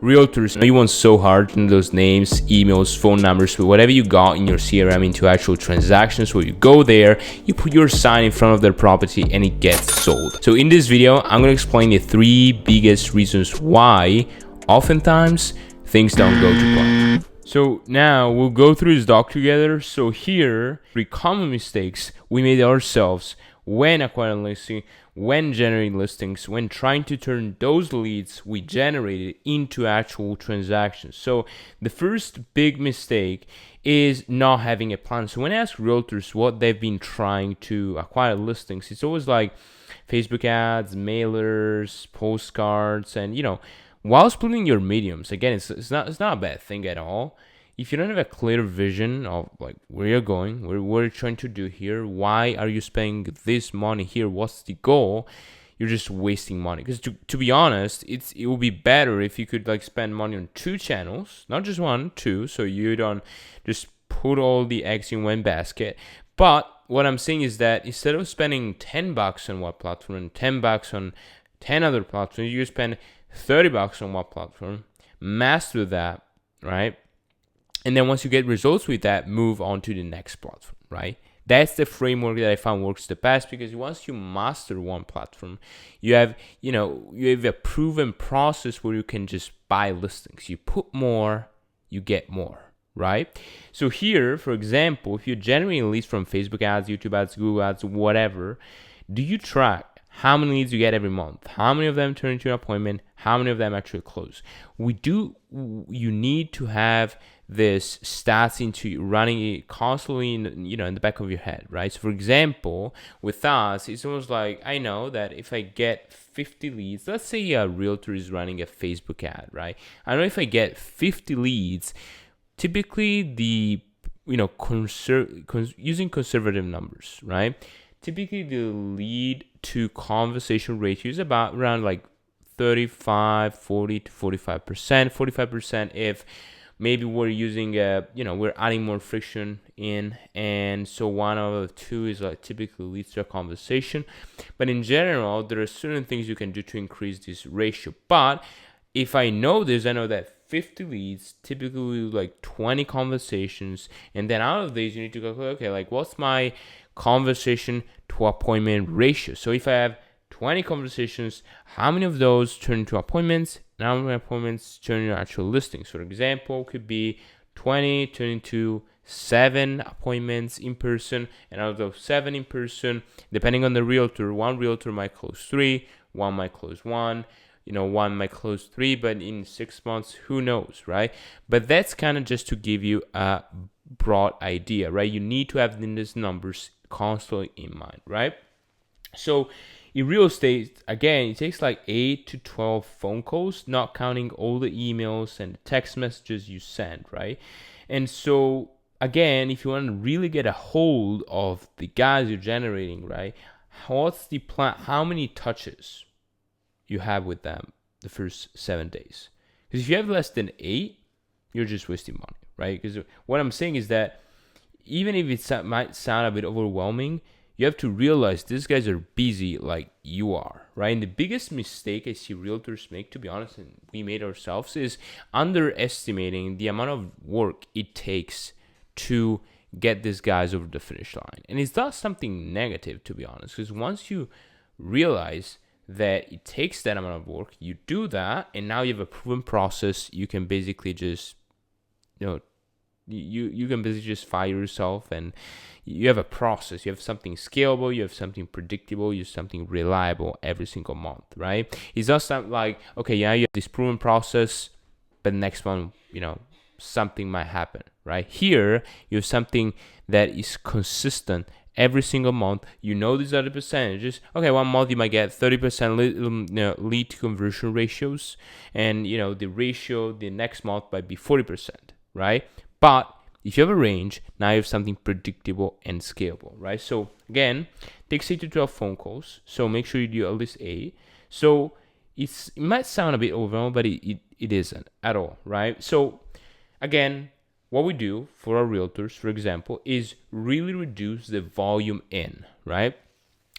Realtors, you want so hard to those names, emails, phone numbers, whatever you got in your CRM into actual transactions where you go there, you put your sign in front of their property and it gets sold. So in this video, I'm going to explain the 3 biggest reasons why oftentimes things don't go to plan. So now we'll go through this doc together. So here, 3 common mistakes we made ourselves when acquiring listing, when generating listings, when trying to turn those leads we generated into actual transactions. So the first big mistake is not having a plan. So when I ask realtors what they've been trying to acquire listings, it's always like Facebook ads, mailers, postcards, and while splitting your mediums, again, it's not a bad thing at all. If you don't have a clear vision of like where you're going, what you're trying to do here, why are you spending this money here, what's the goal, you're just wasting money. Because to be honest, it would be better if you could like spend money on 2 channels, not just 1, 2, so you don't just put all the eggs in one basket. But what I'm saying is that instead of spending $10 on one platform and $10 on 10 other platforms, you spend $30 on one platform, master that, right? And then once you get results with that, move on to the next platform, right? That's the framework that I found works the best, because once you master one platform, you have a proven process where you can just buy listings. You put more, you get more, right? So here, for example, if you're generating leads from Facebook ads, YouTube ads, Google ads, whatever, do you track how many leads you get every month? How many of them turn into an appointment? How many of them actually close? You need to have this stats into running it constantly in the back of your head, right? So for example, with us, it's almost like I know that if I get 50 leads, let's say a realtor is running a Facebook ad, right? I know if I get 50 leads, typically using conservative numbers, right? Typically the lead to conversation ratio is about around like 40 to 45%. 45% if maybe we're using we're adding more friction in, and so one out of 2 is like typically leads to a conversation. But in general, there are certain things you can do to increase this ratio. But if I know this, I know that 50 leads typically like 20 conversations, and then out of these you need to calculate, okay, like what's my conversation to appointment ratio? So if I have 20 conversations, how many of those turn into appointments, and how many appointments turn into actual listings? For example, could be 20 turn into 7 appointments in person, and out of those 7 in person, depending on the realtor, one realtor might close 3, one might close 1, one might close 3, but in 6 months, who knows, right? But that's kind of just to give you a broad idea, right? You need to have these numbers constantly in mind, right? So in real estate, again, it takes like 8 to 12 phone calls, not counting all the emails and text messages you send, right? And so again, if you want to really get a hold of the guys you're generating, right, what's the plan? How many touches you have with them the first 7 days? Because if you have less than 8, you're just wasting money, right? Because what I'm saying is that even if it might sound a bit overwhelming, you have to realize these guys are busy like you are, right? And the biggest mistake I see realtors make, to be honest, and we made ourselves, is underestimating the amount of work it takes to get these guys over the finish line. And it's not something negative, to be honest, because once you realize that it takes that amount of work, you do that, and now you have a proven process. You can basically just, you can basically just fire yourself, and you have a process. You have something scalable, you have something predictable, you have something reliable every single month, right? It's not something like, okay, yeah, you have this proven process, but next one, something might happen, right? Here, you have something that is consistent every single month. These are the percentages. Okay, one month you might get 30% lead to conversion ratios, and the ratio the next month might be 40%, right? But if you have a range, now you have something predictable and scalable, right? So again, it takes 8 to 12 phone calls, so make sure you do at least 8. So it might sound a bit overwhelming, but it isn't at all, right? So again, what we do for our realtors, for example, is really reduce the volume in, right?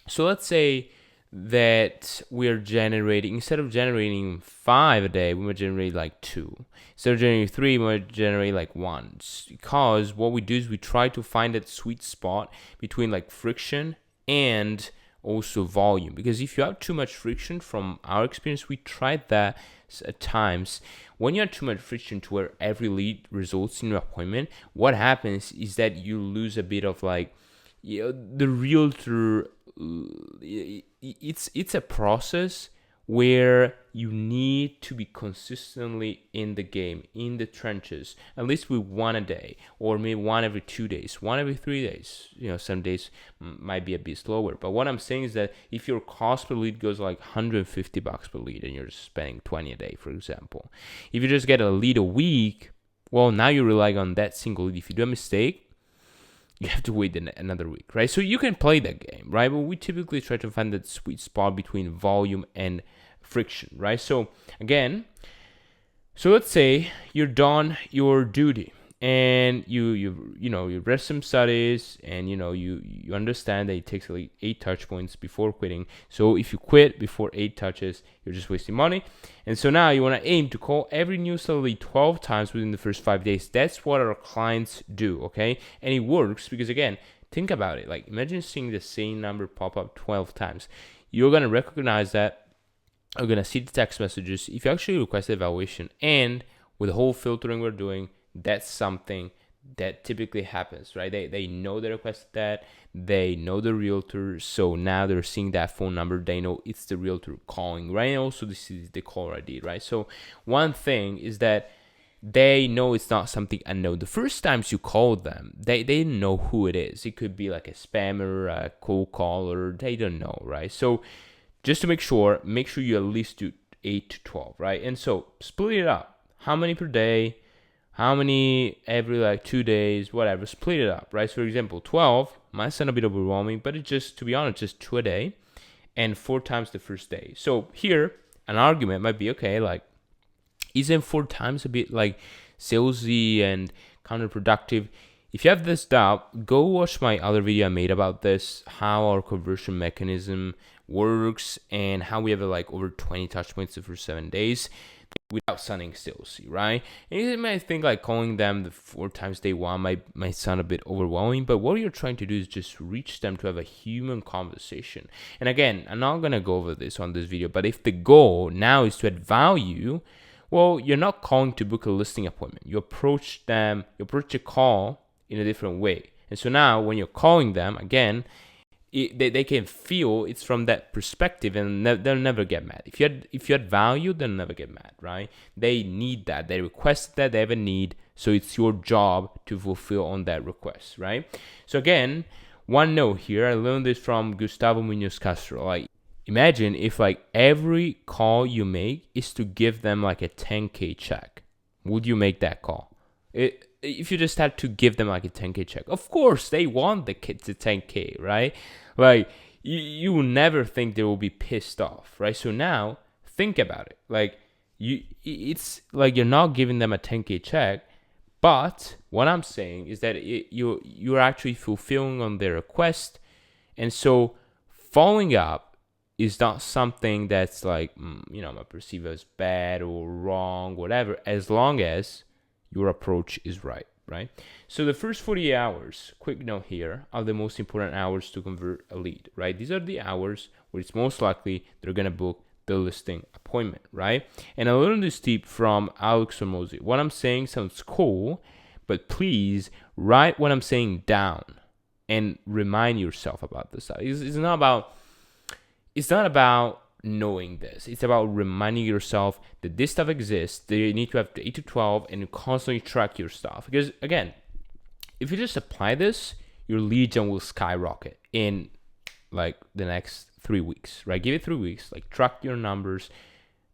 So let's say that we're generating, instead of generating 5 a day, we might generate like 2. Instead of generating 3, we might generate like 1. Because what we do is we try to find that sweet spot between like friction and also volume. Because if you have too much friction, from our experience, we tried that at times. When you have too much friction to where every lead results in an appointment, what happens is that you lose a bit of like, the realtor. It's a process where you need to be consistently in the game, in the trenches, at least with 1 a day, or maybe 1 every 2 days, 1 every 3 days. Some days might be a bit slower. But what I'm saying is that if your cost per lead goes like $150 per lead and you're spending 20 a day, for example, if you just get a lead a week, well, now you're relying on that single lead. If you do a mistake, you have to wait another week, right? So you can play that game, right? But we typically try to find that sweet spot between volume and friction, right? So again, let's say you're done your duty and you read some studies, and you understand that it takes like 8 touch points before quitting. So if you quit before 8 touches, you're just wasting money. And so now you want to aim to call every new seller 12 times within the first 5 days. That's what our clients do, okay? And it works because, again, think about it. Like, imagine seeing the same number pop up 12 times. You're going to recognize that. You're going to see the text messages. If you actually request evaluation, and with the whole filtering we're doing, that's something that typically happens, right? They know they requested that. They know the realtor. So now they're seeing that phone number. They know it's the realtor calling, right? And also this is the caller ID, right? So one thing is that they know it's not something unknown. The first times you called them, they didn't know who it is. It could be like a spammer, a cold caller. They don't know, right? So just to make sure you at least do 8 to 12, right? And so split it up. How many per day? How many every like 2 days? Whatever. Split it up, right? So for example, 12 might sound a bit overwhelming, but it's just, to be honest, just 2 a day and 4 times the first day. So here, an argument might be, okay, like, isn't 4 times a bit like salesy and counterproductive? If you have this doubt, go watch my other video I made about this, how our conversion mechanism works and how we have like over 20 touch points for 7 days without sounding salesy, right? And you might think like calling them the 4 times day one might sound a bit overwhelming, but what you're trying to do is just reach them to have a human conversation. And again, I'm not gonna go over this on this video, but if the goal now is to add value, well, you're not calling to book a listing appointment. You approach a call in a different way. And so now when you're calling them, again, they can feel it's from that perspective, and they'll never get mad. If you had value, they'll never get mad, right? They need that. They request that. They have a need. So it's your job to fulfill on that request, right? So again, one note here. I learned this from Gustavo Munoz Castro. Like, imagine if like every call you make is to give them like a 10K check. Would you make that call? If you just had to give them like a 10K check, of course they want the 10K, right? Like you will never think they will be pissed off, right? So now think about it. Like it's like you're not giving them a 10K check, but what I'm saying is that you're actually fulfilling on their request, and so following up is not something that's like I perceive as bad or wrong, whatever, as long as your approach is right? So the first 48 hours, quick note here, are the most important hours to convert a lead, right? These are the hours where it's most likely they're going to book the listing appointment, right? And I learned this tip from Alex Hormozi. What I'm saying sounds cool, but please write what I'm saying down and remind yourself about this. It's not about knowing this. It's about reminding yourself that this stuff exists, that you need to have 8 to 12 and constantly track your stuff. Because again, if you just apply this, your lead gen will skyrocket in like the next 3 weeks, right? Give it 3 weeks, like track your numbers,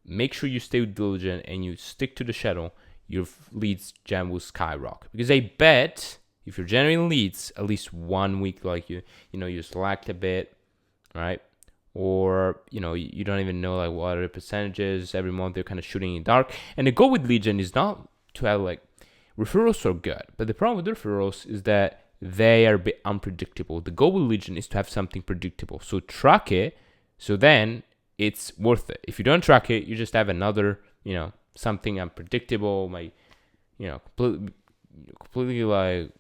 make sure you stay diligent and you stick to the schedule, your leads gen will skyrocket. Because I bet if you're generating leads at least 1 week, like you slacked a bit, right? Or you don't even know like what are the percentages. Every month they're kind of shooting in the dark. And the goal with lead gen is not to have like referrals are good, but the problem with referrals is that they are a bit unpredictable. The goal with lead gen is to have something predictable. So track it, So then it's worth it. If you don't track it, you just have another, something unpredictable, completely like,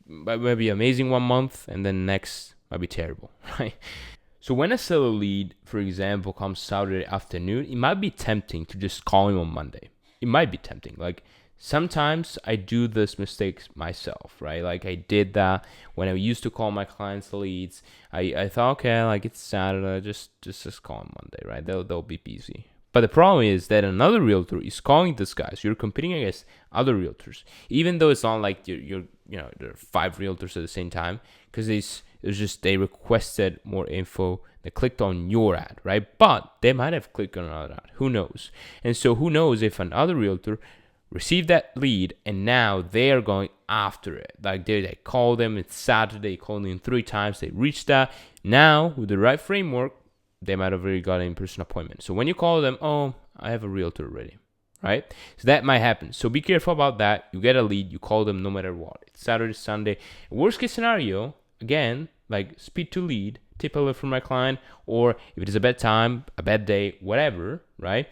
maybe amazing one month and then next might be terrible, right? So when a seller lead, for example, comes Saturday afternoon, it might be tempting to just call him on Monday. It might be tempting. Like sometimes I do this mistakes myself, right? Like I did that when I used to call my clients leads. I thought, okay, like it's Saturday, just call on Monday, right? They'll be busy. But the problem is that another realtor is calling this guy. So you're competing against other realtors, even though it's not like there are 5 realtors at the same time, because they requested more info. They clicked on your ad, right? But they might have clicked on another ad. Who knows? And so who knows if another realtor received that lead and now they are going after it. Like they call them, it's Saturday, called them 3 times, they reached that. Now with the right framework, they might have already got an in-person appointment. So when you call them, oh, I have a realtor already, right? So that might happen. So be careful about that. You get a lead, you call them no matter what. It's Saturday, Sunday. Worst case scenario, again, like speed to lead, tip alert from my client, or if it is a bad time, a bad day, whatever, right?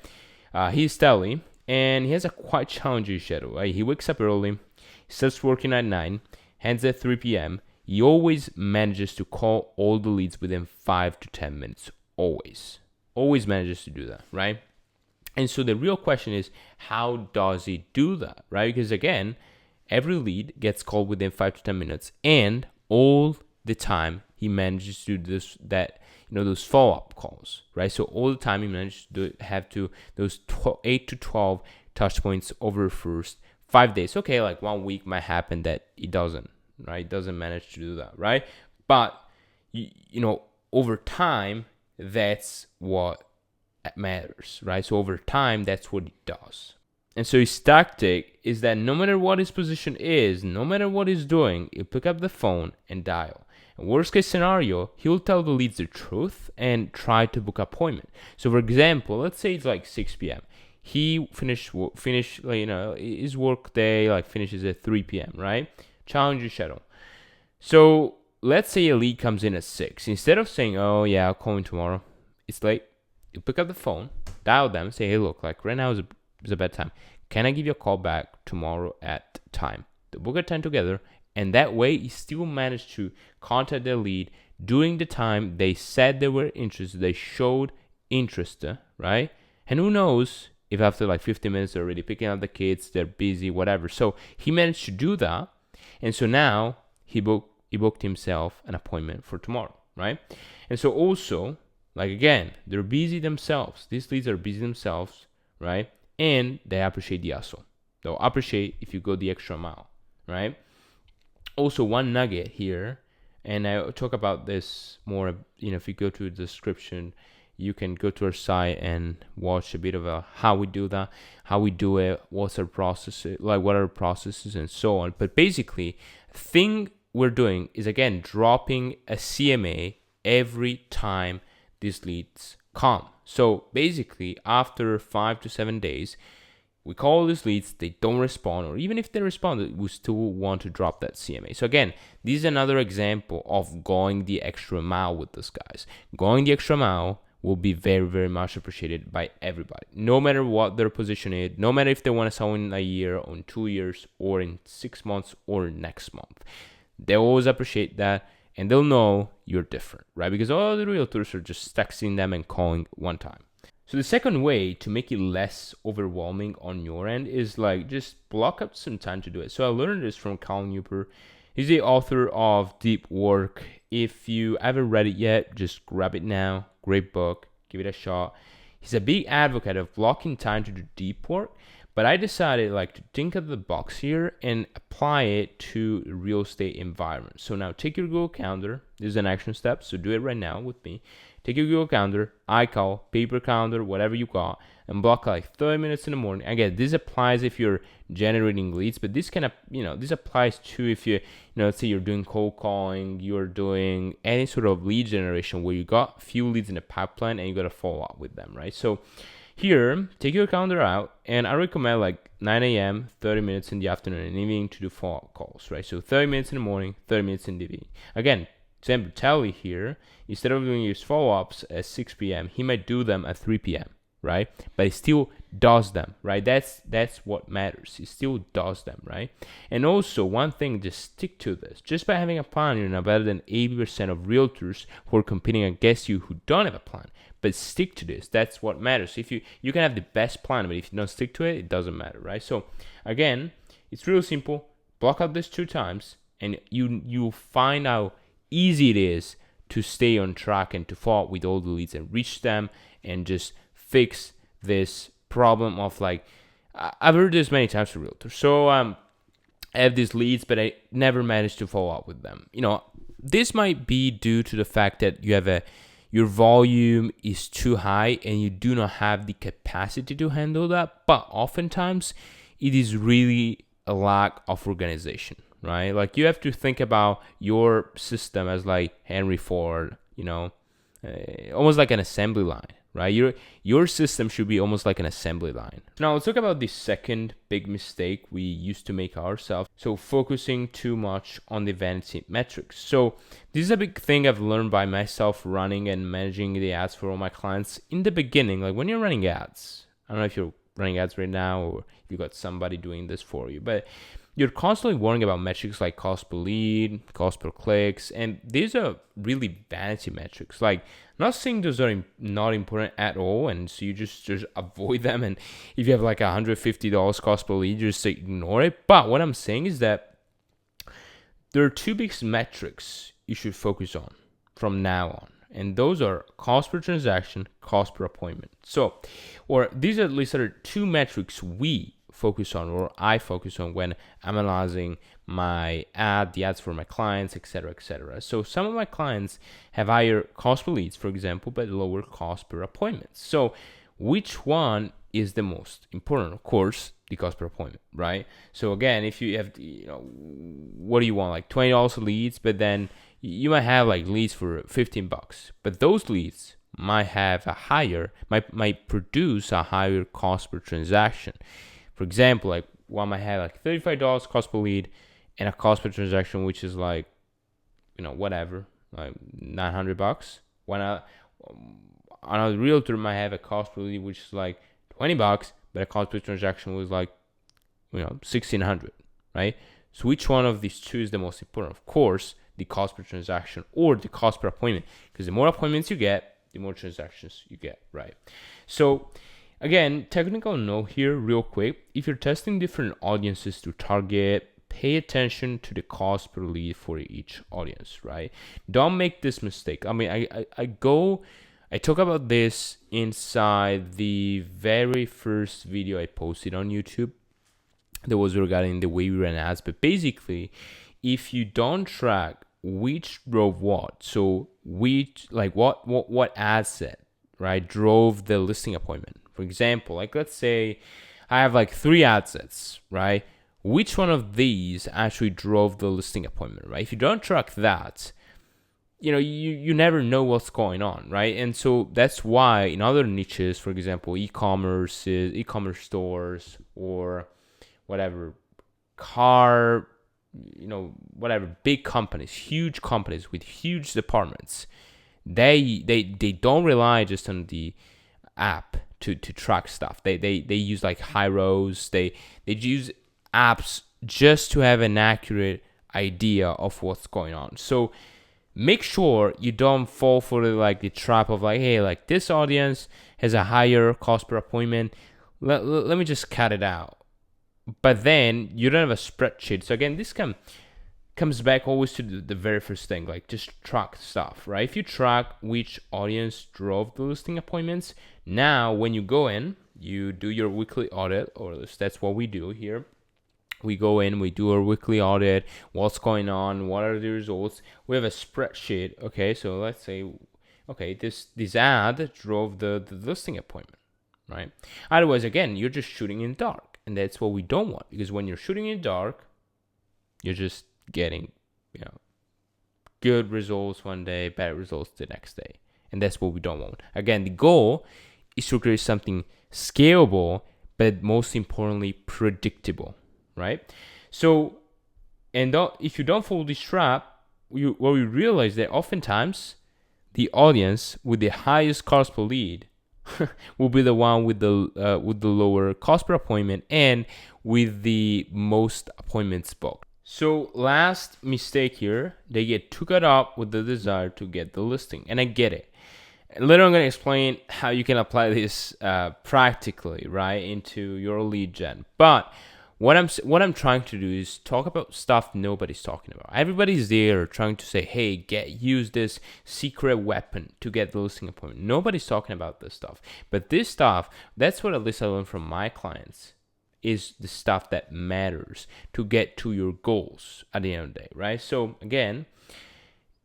He's telling, and he has a quite challenging schedule, right? He wakes up early, he starts working at 9, ends at 3 p.m. He always manages to call all the leads within 5 to 10 minutes. Always manages to do that, right? And so the real question is, how does he do that, right? Because again, every lead gets called within 5 to 10 minutes, and all the time he manages to do those follow-up calls, right? So all the time he manages to have those 8 to 12 touch points over the first 5 days. Okay, like 1 week might happen that he doesn't, right? He doesn't manage to do that, right? But over time, that's what matters, right? So over time, that's what he does. And so his tactic is that no matter what his position is, no matter what he's doing, he'll pick up the phone and dial. And worst case scenario, he'll tell the leads the truth and try to book an appointment. So for example, let's say it's like 6 p.m. He finish his work day, like finishes at 3 p.m., right? Challenge your schedule. So let's say a lead comes in at 6. Instead of saying, oh yeah, I'll call him tomorrow, it's late. You pick up the phone, dial them, say, hey, look, like right now is a bad time. Can I give you a call back tomorrow at time? They book a time together, and that way you still manage to contact their lead during the time they said they were interested. They showed interest, right? And who knows if after like 15 minutes they're already picking up the kids, they're busy, whatever. So he managed to do that, and so now he booked himself an appointment for tomorrow, right? And so also, like again, they're busy themselves. These leads are busy themselves, right? And they appreciate the hustle. They'll appreciate if you go the extra mile, right? Also, one nugget here, and I talk about this more, if you go to the description, you can go to our site and watch a bit of how we do that, how we do it, what's our process, like what are our processes and so on. But basically, thing we're doing is, again, dropping a CMA every time these leads come. So basically, after 5 to 7 days, we call these leads, they don't respond, or even if they respond, we still want to drop that CMA. So again, this is another example of going the extra mile with these guys. Going the extra mile will be very, very much appreciated by everybody, no matter what their position is, no matter if they want to sell in a year, or in 2 years, or in 6 months, or next month. They always appreciate that, and they'll know you're different, right? Because all the realtors are just texting them and calling one time. So the second way to make it less overwhelming on your end is like just block up some time to do it. So I learned this from Cal Newport. He's the author of Deep Work. If you haven't read it yet, just grab it now. Great book. Give it a shot. He's a big advocate of blocking time to do deep work. But I decided to think of the box here and apply it to the real estate environment. So now take your Google Calendar. This is an action step, so do it right now with me. Take your Google Calendar, iCal, paper calendar, whatever you got, and block 30 minutes in the morning. Again, this applies if you're generating leads, but this this applies to if you, let's say you're doing cold calling, you're doing any sort of lead generation where you got few leads in the pipeline and you got to follow up with them, right? So here, take your calendar out, and I recommend 9 a.m., 30 minutes in the afternoon and evening to do follow-up calls, right? So 30 minutes in the morning, 30 minutes in the evening. Again, example, Tally here, instead of doing his follow-ups at 6 p.m., he might do them at 3 p.m., right? But he still does them, right? That's what matters. He still does them, right? And also, one thing, just stick to this. Just by having a plan, you're now better than 80% of realtors who are competing against you who don't have a plan. But stick to this. That's what matters. If you can have the best plan, but if you don't stick to it, it doesn't matter, right? So again, it's real simple. Block out this 2 times, and you'll find how easy it is to stay on track and to follow up with all the leads and reach them and just fix this problem of like, I've heard this many times from realtors. So I have these leads, but I never managed to follow up with them. This might be due to the fact that your volume is too high and you do not have the capacity to handle that. But oftentimes it is really a lack of organization, right? Like, you have to think about your system as like Henry Ford, almost like an assembly line, right? Your system should be almost like an assembly line. Now let's talk about the second big mistake we used to make ourselves. So focusing too much on the vanity metrics. So this is a big thing I've learned by myself running and managing the ads for all my clients. In the beginning, like when you're running ads, I don't know if you're running ads right now or if you got somebody doing this for you, but you're constantly worrying about metrics like cost per lead, cost per clicks, and these are really vanity metrics. Like, not saying those are not important at all, and so you just avoid them. And if you have like $150 cost per lead, just ignore it. But what I'm saying is that there are 2 big metrics you should focus on from now on, and those are cost per transaction, cost per appointment. These at least are 2 metrics we focus on, or I focus on, when I'm analyzing the ads for my clients, etc., etc. So some of my clients have higher cost per leads, for example, but lower cost per appointment. So which one is the most important? Of course, the cost per appointment, right? So again, if you have, what do you want, like $20 leads, but then you might have like leads for $15, but those leads might produce a higher cost per transaction. For example, like one might have like $35 cost per lead and a cost per transaction which is like, whatever, like $900. Another realtor might have a cost per lead which is like $20, but a cost per transaction was like, $1,600, right? So which one of these 2 is the most important? Of course, the cost per transaction or the cost per appointment, because the more appointments you get, the more transactions you get, right? So again, technical note here real quick. If you're testing different audiences to target, pay attention to the cost per lead for each audience, right? Don't make this mistake. I mean, I talk about this inside the very first video I posted on YouTube that was regarding the way we ran ads. But basically, if you don't track which drove what, so what ad set, right, drove the listing appointment. For example, like let's say I have like 3 ad sets, right? Which one of these actually drove the listing appointment, right? If you don't track that, you never know what's going on, right? And so that's why in other niches, for example, e-commerce stores, or whatever, big companies, huge companies with huge departments, they don't rely just on the app to track stuff. They use like Hyros. They use apps just to have an accurate idea of what's going on. So make sure you don't fall for the trap of like, hey, like this audience has a higher cost per appointment. Let me just cut it out. But then you don't have a spreadsheet. So again, this comes back always to the very first thing, like just track stuff, right? If you track which audience drove the listing appointments, now when you go in, you do your weekly audit, or at least that's what we do here. We go in, we do our weekly audit, what's going on, what are the results. We have a spreadsheet, okay? So let's say, okay, this ad drove the listing appointment, right? Otherwise, again, you're just shooting in the dark, and that's what we don't want, because when you're shooting in the dark, you're just getting, good results one day, bad results the next day. And that's what we don't want. Again, the goal is to create something scalable, but most importantly, predictable, right? So, if you don't follow this trap, we realize that oftentimes the audience with the highest cost per lead will be the one with the lower cost per appointment and with the most appointments booked. So last mistake here, they get too caught up with the desire to get the listing, and I get it. Later I'm going to explain how you can apply this practically, right, into your lead gen. But what I'm trying to do is talk about stuff nobody's talking about. Everybody's there trying to say, hey, use this secret weapon to get the listing appointment. Nobody's talking about this stuff. But this stuff, that's what at least I learned from my clients, is the stuff that matters to get to your goals at the end of the day, right? So again,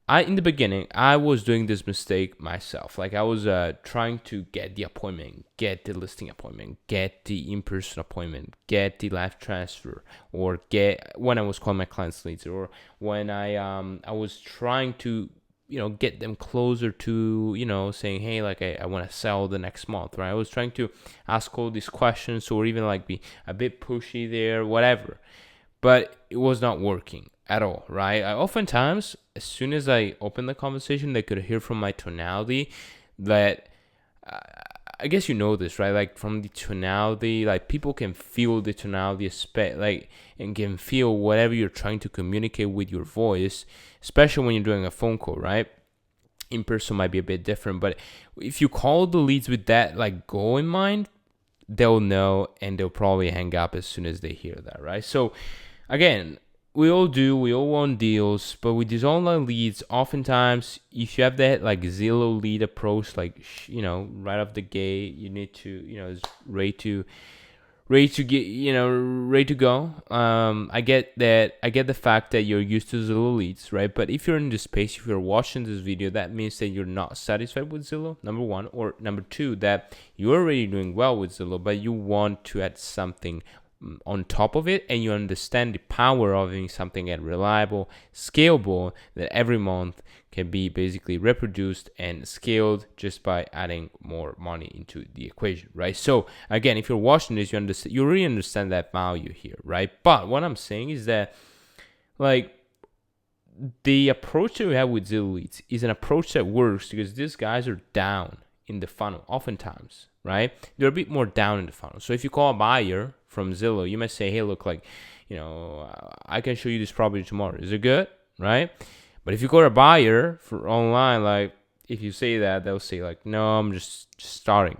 in the beginning, I was doing this mistake myself. Like I was trying to get the appointment, get the listing appointment, get the in-person appointment, get the live transfer, or get when I was calling my clients leads, or when I was trying to get them closer to saying, hey, like I want to sell the next month, right? I was trying to ask all these questions, or even like be a bit pushy there, whatever, but it was not working at all, right? Oftentimes, as soon as I opened the conversation, they could hear from my tonality that I guess you know this, right? Like from the tonality, like people can feel the tonality, like, and can feel whatever you're trying to communicate with your voice, especially when you're doing a phone call, right? In person might be a bit different, but if you call the leads with that like goal in mind, they'll know, and they'll probably hang up as soon as they hear that, right? So again, we all want deals, but with these online leads, oftentimes if you have that like Zillow lead approach, like right off the gate, you need to is ready to go. I get that. I get the fact that you're used to Zillow leads, right? But if you're in this space, if you're watching this video, that means that you're not satisfied with Zillow, number one, or number two, that you're already doing well with Zillow, but you want to add something on top of it, and you understand the power of having something that reliable, scalable, that every month can be basically reproduced and scaled just by adding more money into the equation, right? So again, if you're watching this, you really understand that value here, right? But what I'm saying is that like the approach that we have with Zillow leads is an approach that works because these guys are down in the funnel oftentimes, right? They're a bit more down in the funnel. So if you call a buyer from Zillow, you might say, hey, look, like, I can show you this property tomorrow. Is it good? Right? But if you call a buyer for online, like, if you say that, they'll say like, no, I'm just starting.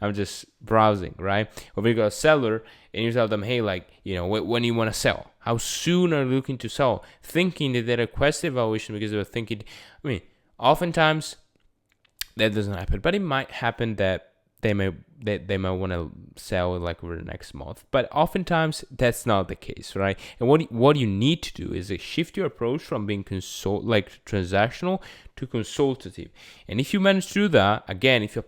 I'm just browsing, right? Or if you got a seller and you tell them, hey, like, when do you want to sell? How soon are you looking to sell? Thinking that they request evaluation because they're thinking, oftentimes that doesn't happen, but it might happen that they may want to sell like over the next month, but oftentimes that's not the case, right? And what you need to do is shift your approach from being transactional to consultative. And if you manage to do that, again, if you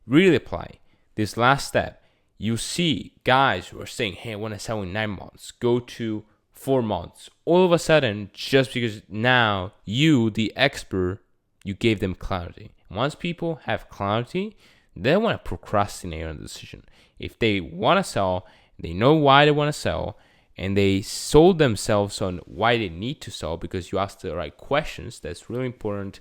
really apply this last step, you see guys who are saying, hey, I want to sell in 9 months, go to 4 months. All of a sudden, just because now you, the expert, you gave them clarity. Once people have clarity, they don't want to procrastinate on the decision. If they want to sell, they know why they want to sell, and they sold themselves on why they need to sell because you asked the right questions. That's really important.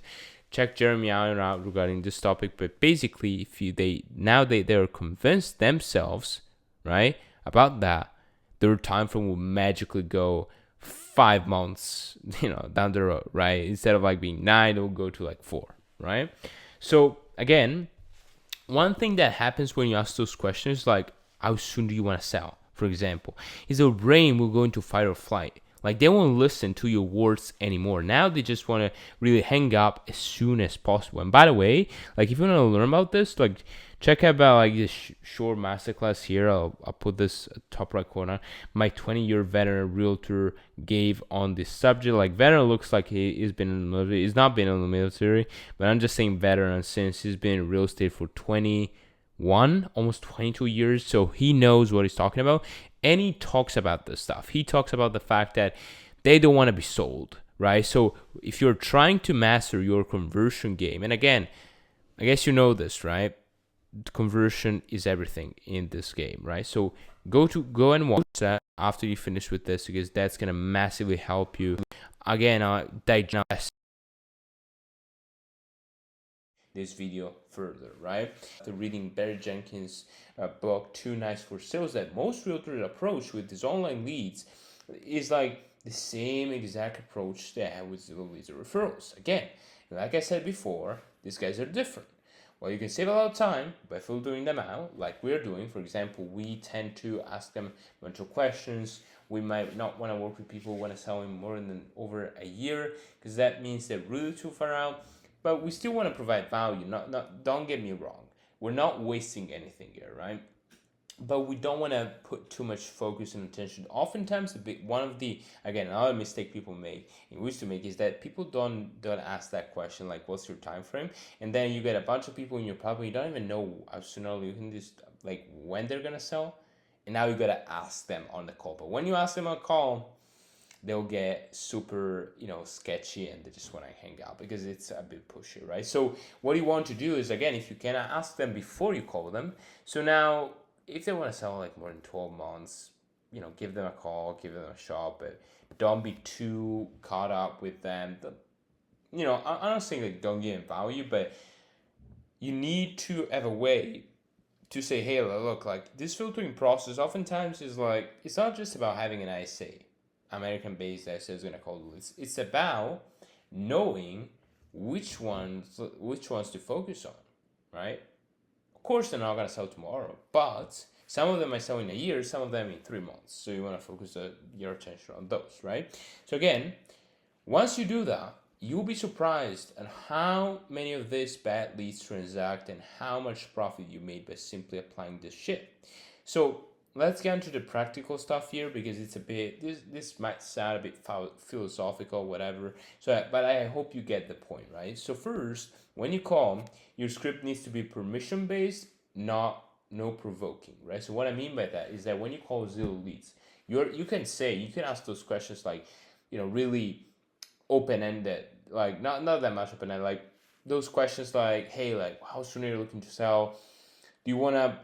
Check Jeremy Allen out regarding this topic. But basically, if they're convinced themselves, right, about that, their time frame will magically go 5 months, down the road, right? Instead of like being 9, it'll go to like 4, right? So again, one thing that happens when you ask those questions, like how soon do you want to sell, for example, is the brain will go into fight or flight. Like they won't listen to your words anymore. Now they just want to really hang up as soon as possible. And by the way, like if you want to learn about this, like check out about like this short masterclass here. I'll put this top right corner. My 20-year veteran realtor gave on this subject. Like veteran looks like he's been in the military. He's not been in the military, but I'm just saying veteran since he's been in real estate for almost 22 years. So he knows what he's talking about. And he talks about this stuff. He talks about the fact that they don't want to be sold, right? So if you're trying to master your conversion game, and again, I guess you know this, right? conversion is everything in this game, right? So go and watch that after you finish with this, because that's gonna massively help you again digest this video further, right? After reading Barry Jenkins' book Too Nice for Sales, that most realtors approach with these online leads is like the same exact approach they have with zero leads or referrals. Again, like I said before, these guys are different. Well, you can save a lot of time by filtering them out, like we're doing. For example, we tend to ask them a bunch of questions. We might not want to work with people who want to sell in more than over a year, because that means they're really too far out. But we still want to provide value. Don't get me wrong. We're not wasting anything here, right? But we don't want to put too much focus and attention. Oftentimes, one of the, again, another mistake people make and used to make is that people don't ask that question, like, what's your time frame? And then you get a bunch of people in your property, you don't even know how soon or you can just like when they're gonna sell, and now you gotta ask them on the call. But when you ask them on call, they'll get super, sketchy, and they just want to hang out because it's a bit pushy, right? So what you want to do is, again, if you can, ask them before you call them. So now, if they want to sell like more than 12 months, give them a call, give them a shot, but don't be too caught up with them. I'm not saying like don't give them value, but you need to have a way to say, hey, look, like this filtering process oftentimes is like, it's not just about having an ISA, American-based ISA is going to call it. It's about knowing which ones to focus on, right? Of course, they're not going to sell tomorrow, but some of them might sell in a year, some of them in 3 months. So you want to focus your attention on those, right? So again, once you do that, you'll be surprised at how many of these bad leads transact and how much profit you made by simply applying this shit. So let's get into the practical stuff here, because it's a bit, this might sound a bit philosophical, whatever. So, but I hope you get the point, right? So first, when you call, your script needs to be permission based, not no provoking, right? So what I mean by that is that when you call zero leads, you can ask those questions like, really open-ended, like not that much open-ended, like those questions like, hey, like how soon are you looking to sell? Do you want to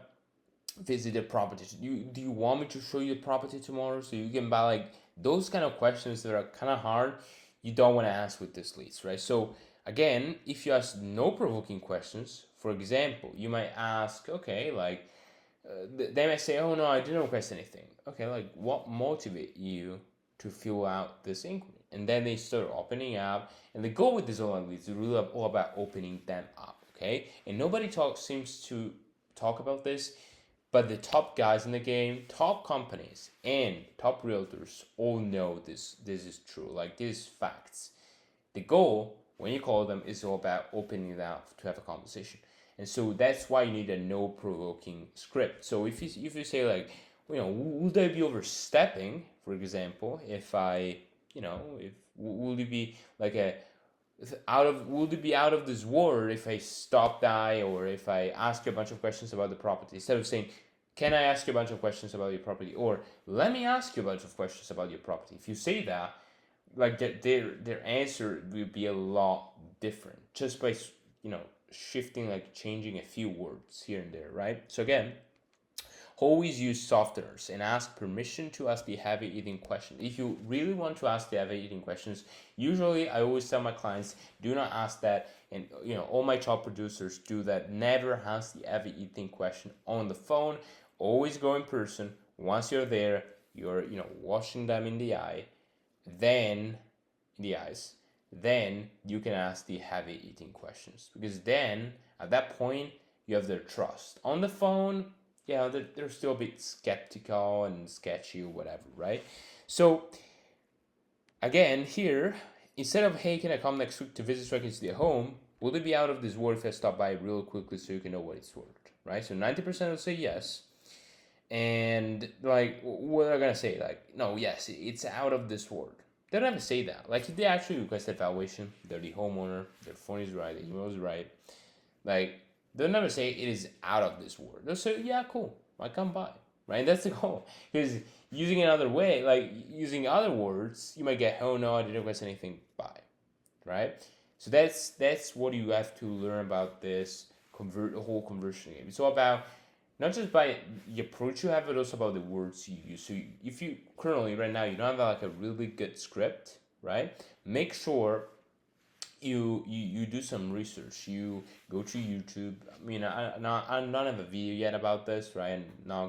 visit the property? Do you want me to show you the property tomorrow so you can buy? Like those kind of questions that are kind of hard, you don't want to ask with this leads, right? So again, if you ask no provoking questions, for example, you might ask, okay, like they might say, oh no, I didn't request anything. Okay, like what motivate you to fill out this inquiry? And then they start opening up, and the goal with this online leads is really all about opening them up, okay? And nobody seems to talk about this, but the top guys in the game, top companies, and top realtors all know this. This is true. Like, these facts. The goal, when you call them, is all about opening it up to have a conversation. And so that's why you need a no-provoking script. So if you say, like, would I be overstepping, for example, if I, if would it be like would it be out of this world if I stop die, or if I ask you a bunch of questions about the property, instead of saying, can I ask you a bunch of questions about your property, or let me ask you a bunch of questions about your property? If you say that, like their answer will be a lot different just by shifting, like changing a few words here and there, right? So again, always use softeners and ask permission to ask the heavy eating question. If you really want to ask the heavy eating questions, usually I always tell my clients, do not ask that. And all my top producers do that. Never ask the heavy eating question on the phone. Always go in person. Once you're there, you're watching them in the eye, then in the eyes, then you can ask the heavy eating questions, because then at that point you have their trust. On the phone, they're still a bit skeptical and sketchy or whatever, right? So again, here, instead of, hey, can I come next week to visit so I can see the home, will it be out of this world if I stop by real quickly so you can know what it's worth, right? So 90% will say yes. And like, what are they gonna say? Like, no, yes, it's out of this world. They don't have to say that. Like, if they actually request evaluation, they're the homeowner, their phone is right, the email is right, like, they'll never say it is out of this world. They'll say, yeah, cool, I come by, right? That's the goal. Because using another way, like using other words, you might get, oh no, I didn't request anything by, right? So that's what you have to learn about this convert the whole conversion game. It's all about not just by the approach you have, but also about the words you use. So if you currently right now you don't have like a really good script, right? Make sure you do some research. You go to YouTube. I mean, I don't have a video yet about this, right? And now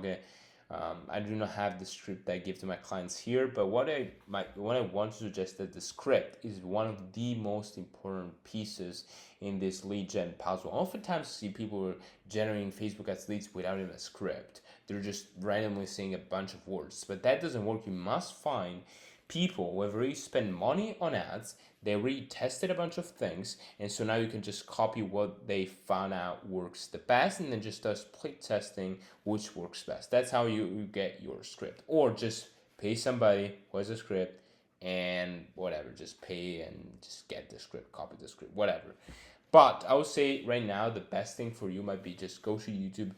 I do not have the script I give to my clients here, but what I want to suggest that the script is one of the most important pieces in this lead gen puzzle. Oftentimes, I see people generating Facebook ads leads without even a script. They're just randomly saying a bunch of words, but that doesn't work. You must find people who have already spent money on ads. They already tested a bunch of things, and so now you can just copy what they found out works the best, and then just start split testing which works best. That's how you get your script. Or just pay somebody who has a script and whatever, just pay and just get the script, copy the script, whatever. But I would say right now the best thing for you might be just go to YouTube,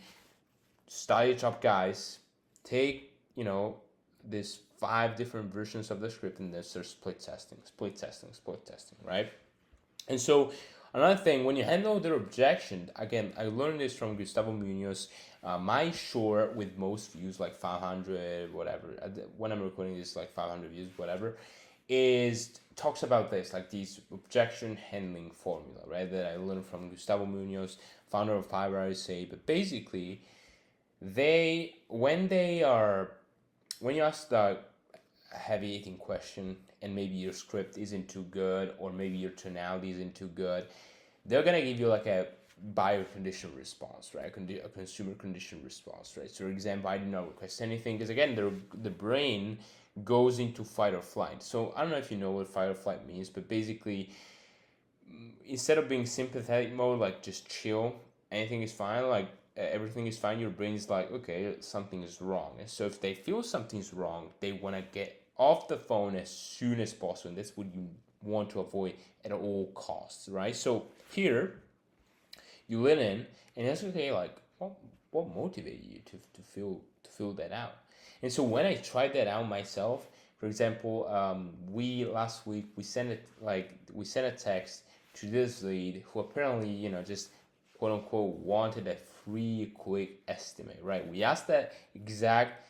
study top guys, take this 5 different versions of the script, and then start split testing, right? And so another thing, when you handle their objection, again, I learned this from Gustavo Munoz. My short with most views, like 500, whatever, when I'm recording this, like 500 views, whatever, talks about this, like these objection handling formula, right? That I learned from Gustavo Munoz, founder of Fiverr, I say. But basically, when you ask the heavy hitting question and maybe your script isn't too good or maybe your tonality isn't too good, they're gonna give you like a buyer condition response, right? A consumer condition response, right? So for example, I did not request anything because again, the brain goes into fight or flight. So I don't know if you know what fight or flight means, but basically, instead of being sympathetic mode, like just chill, anything is fine, like everything is fine, your brain is like, okay, something is wrong. And so if they feel something's wrong, they want to get off the phone as soon as possible, and that's what you want to avoid at all costs, right? So here you let in and ask, okay, like what motivated you to fill that out? And so when I tried that out myself, for example, last week we sent a text to this lead who apparently just quote unquote wanted a free quick estimate, right? We asked that exact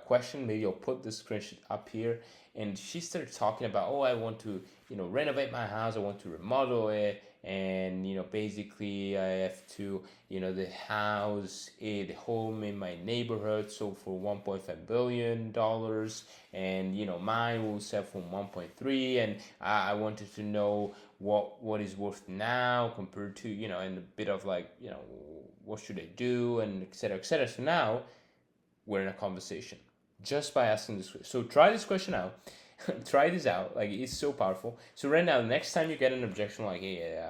question. Maybe I'll put the screenshot up here. And she started talking about, I want to, renovate my house. I want to remodel it. And, basically I have to, the house, the home in my neighborhood sold for $1.5 billion. And, mine will sell for 1.3. And I wanted to know what is worth now compared to, and a bit of like, what should I do, and et cetera, et cetera. So now we're in a conversation just by asking this question. So try this question out. Try this out. Like, it's so powerful. So right now, next time you get an objection like, hey,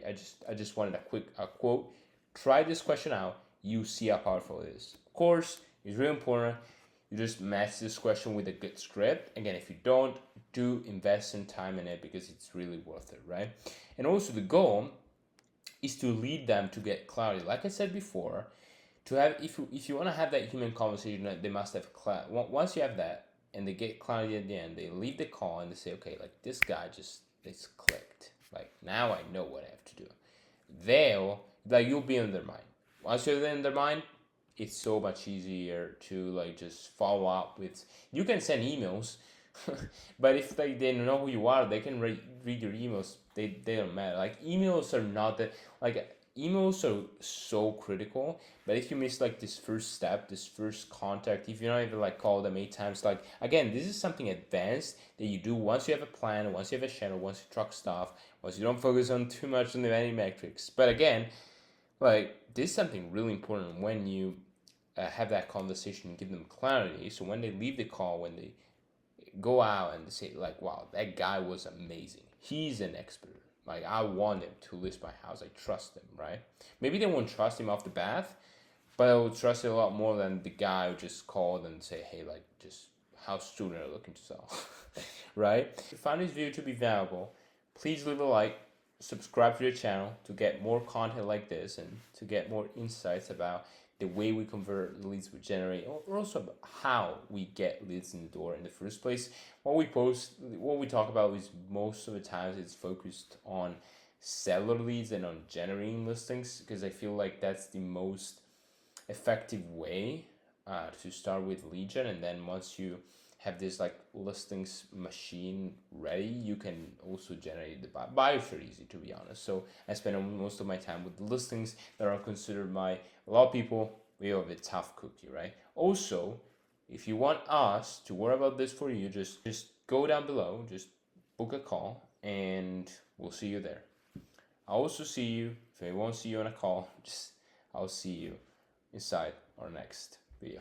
I just wanted a quote, try this question out. You see how powerful it is. Of course, it's really important. You just match this question with a good script. Again, if you don't, do invest some time in it because it's really worth it, right? And also the goal is to lead them to get clarity. Like I said before, to have if you want to have that human conversation, they must have clarity. Once you have that and they get clarity at the end, they leave the call and they say, okay, like this guy it's clicked. Like now I know what I have to do. You'll be in their mind. Once you're in their mind, it's so much easier to like just follow up with. You can send emails, but if like they don't know who you are, they can read your emails. They don't matter. Like emails are not that like. Emails are so critical, but if you miss like this first step, this first contact, if you don't even like call them 8 times, like again, this is something advanced that you do once you have a plan, once you have a channel, once you track stuff, once you don't focus on too much on the vanity metrics. But again, like this is something really important when you have that conversation and give them clarity. So when they leave the call, when they go out and they say like, wow, that guy was amazing. He's an expert. Like, I want him to list my house. I trust him, right? Maybe they won't trust him off the bat, but I will trust it a lot more than the guy who just called and say, hey, like, just house student are looking to sell, right? If you found this video to be valuable, please leave a like, subscribe to the channel to get more content like this and to get more insights about the way we convert leads we generate, or also how we get leads in the door in the first place. What we talk about is most of the times it's focused on seller leads and on generating listings, because I feel like that's the most effective way to start with lead gen. And then once you have this like listings machine ready, you can also generate the buyers are easy, to be honest. So I spend most of my time with listings that are considered by a lot of people we have a tough cookie, right? Also, if you want us to worry about this for you, just go down below, just book a call, and we'll see you there. I'll also see you. If I won't see you on a call, I'll see you inside our next video.